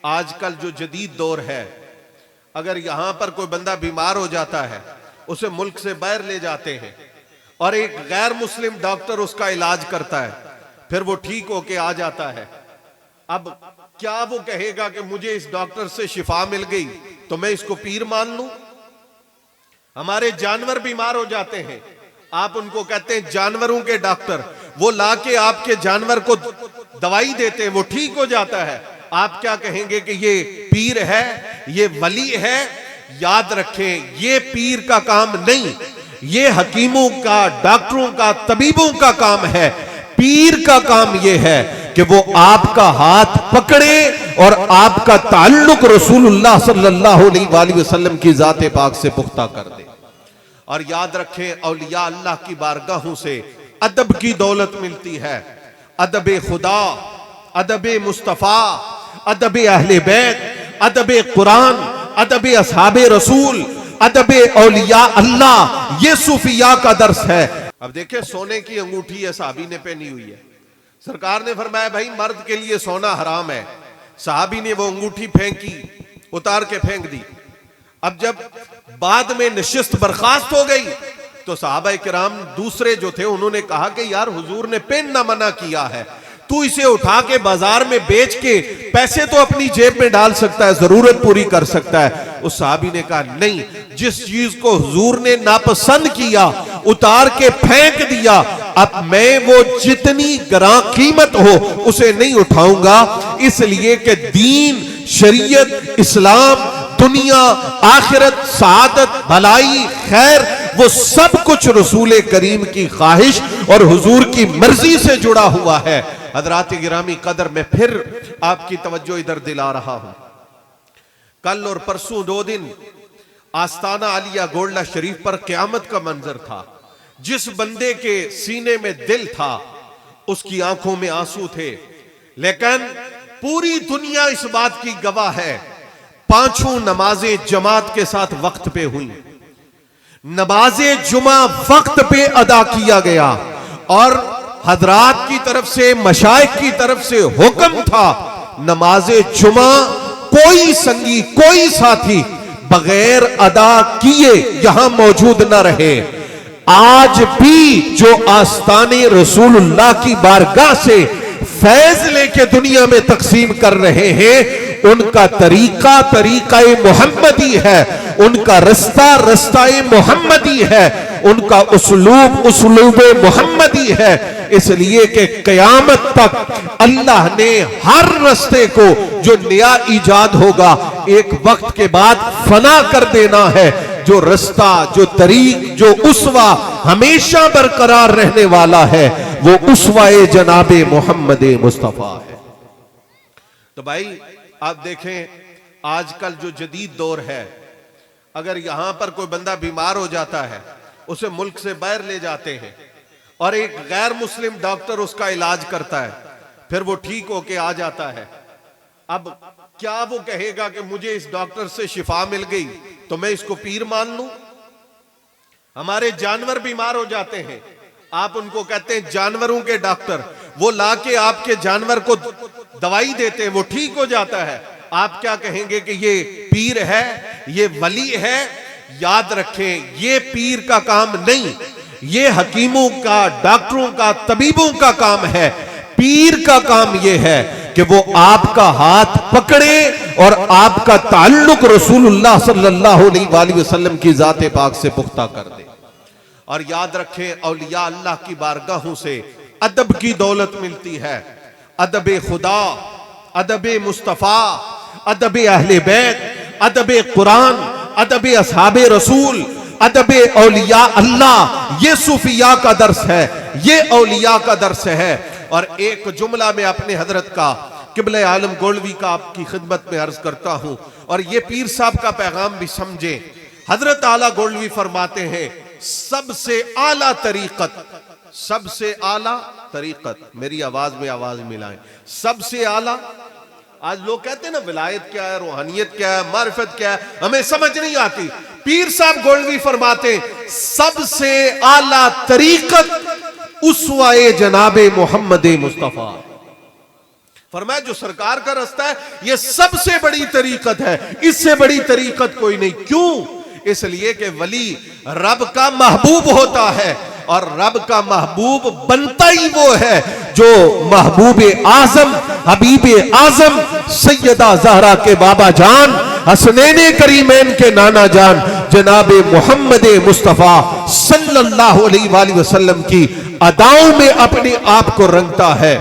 आजकल जो जदीद दौर है, अगर यहां पर कोई बंदा बीमार हो जाता है उसे मुल्क से बाहर ले जाते हैं और एक गैर मुस्लिम डॉक्टर उसका इलाज करता है, फिर वो ठीक होके आ जाता है। अब क्या वो कहेगा कि मुझे इस डॉक्टर से शिफा मिल गई तो मैं इसको पीर मान लूं? हमारे जानवर बीमार हो जाते हैं, आप उनको कहते हैं जानवरों के डॉक्टर, वो लाके आपके जानवर को दवाई देते हैं, वो ठीक हो जाता है। आप क्या कहेंगे कि ये पीर है, ये वली है? याद रखें, ये पीर का काम नहीं, ये हकीमों का, डॉक्टरों का, तबीबों का काम है। पीर का काम यह है कि वो आपका हाथ पकड़े और आपका ताल्लुक रसूलुल्लाह सल्लल्लाहु अलैहि वसल्लम की जाते पाक से पुख्ता कर दे। और याद रखें, औलिया अल्लाह की बारगाहों से अदब की दौलत मिलती है। अदब खुदा, अदब मुस्तफा, अदब अहले बैत, अदब कुरान, अदब असहाबे रसूल, अदब औलिया अल्लाह, ये सूफिया का दर्स है। अब देखिए, सोने की अंगूठी है सहाबी ने पहनी हुई है, सरकार ने फरमाया भाई मर्द के लिए सोना हराम है। सहाबी ने वो अंगूठी फेंकी, उतार के फेंक दी। अब जब बाद में नशिस्त बर्खास्त हो गई तो सहाबा किराम दूसरे जो थे उन्होंने कहा कि यार हुजूर ने पहनना मना किया है, तू इसे उठा के बाजार में बेच के पैसे तो अपनी जेब में डाल सकता है, जरूरत पूरी कर सकता है। उस सहाबी ने कहा नहीं, जिस चीज को हुजूर ने नापसंद किया उतार के फेंक दिया, अब मैं वो जितनी ग्रां कीमत हो उसे नहीं उठाऊंगा, इसलिए कि दीन, शरीयत, इस्लाम, दुनिया, आखिरत, सादत, भलाई, खैर, वो सब कुछ रसूल करीम की ख्वाहिश और हुजूर की मर्जी से जुड़ा हुआ है। हजरात गिरामी कदर, में फिर आपकी तवज्जो इधर दिला रहा हूं। कल और परसों 2 दिन आस्ताना आलिया गोल्डा शरीफ पर क़यामत का मंजर था। जिस बंदे के सीने में दिल था उसकी आंखों में आंसू थे, लेकिन पूरी दुनिया इस बात की गवाह है, 5 नमाजें जमात के साथ वक्त पे हुई, नमाजे जुमा वक्त पे अदा किया गया और हजरात की तरफ से, मशाइख की तरफ से हुक्म था, नमाजे जुमा कोई संगी, कोई साथी बगैर अदा किए यहां मौजूद न रहे। आज भी जो आस्ताने रसूलुल्लाह की बारगाह से फैज लेके दुनिया में तकसीम कर रहे हैं, उनका तरीका तरीकाए मोहम्मदी है, उनका रास्ता रास्ताए मोहम्मदी है, उनका उसलूब उसलूबे मोहम्मदी है। इसलिए कि कयामत तक अल्लाह ने हर रास्ते को जो नया इजाद होगा एक वक्त के बाद फना कर देना है। जो रास्ता, जो तरीक, जो उसवा हमेशा बरकरार रहने वाला है, वो उसवाए जनाबे मोहम्मद मुस्तफा है। तो भाई आप देखें, आजकल जो जदीद दौर है, अगर यहां पर कोई बंदा बीमार हो जाता है उसे मुल्क से बाहर ले जाते हैं और एक गैर मुस्लिम डॉक्टर उसका इलाज करता है, फिर वो ठीक होके आ जाता है। अब क्या वो कहेगा कि मुझे इस डॉक्टर से शिफा मिल गई तो मैं इसको पीर मान लूं? हमारे जानवर बीमार हो जाते हैं, आप उनको कहते हैं जानवरों के डॉक्टर, वो लाके आपके जानवर को दवाई देते हैं, वो ठीक हो जाता है। आप क्या कहेंगे कि ये पीर है, ये वली है? याद रखें, ये पीर का काम नहीं, ये हकीमों का, डॉक्टरों का, तबीबों का काम है। पीर का काम यह है कि वो आपका हाथ पकड़े और आपका ताल्लुक रसूलुल्लाह सल्लल्लाहु अलैहि वसल्लम की जाते पाक से पुख्ता कर दे। और याद रखें, औलिया अल्लाह की बारगाहों से अदब की दौलत मिलती है। अदब खुदा, अदब मुस्तफा, अदब अहले बैत, अदब कुरान, अदब असहाबे रसूल, अदब औलिया अल्लाह, ये सूफिया का दर्स है, ये औलिया का दर्स है। और एक जुमला में अपने हजरत का, किबले आलम गोल्डवी का आपकी खिदमत में अर्ज करता हूं और ये पीर साहब का पैगाम भी समझे। हजरत आला गोल्डवी फरमाते हैं, सबसे आला तरीकत, सबसे आला तरीकत, मेरी आवाज में आवाज मिलाएं, सबसे आला। आज लोग कहते हैं ना विलायत क्या है, रूहानियत क्या है, मारिफत क्या है, हमें समझ नहीं आती। पीर साहब गोल्डवी फरमाते सबसे आला तरीकत उसवाए जनाबे मोहम्मद मुस्तफा। फरमाया जो सरकार का रास्ता है यह सबसे बड़ी तरीकत है, इससे बड़ी तरीकत कोई नहीं। क्यों? इसलिए कि वली रब का महबूब होता है और रब का महबूब बनता ही वो है जो महबूब आजम हबीब आजम सैयदा ज़हरा के बाबा जान हसनैन करीमैन के नाना जान जनाब मोहम्मद मुस्तफ़ा सल्लल्लाहु अलैहि वसल्लम की अदाओं में अपने आप को रंगता है।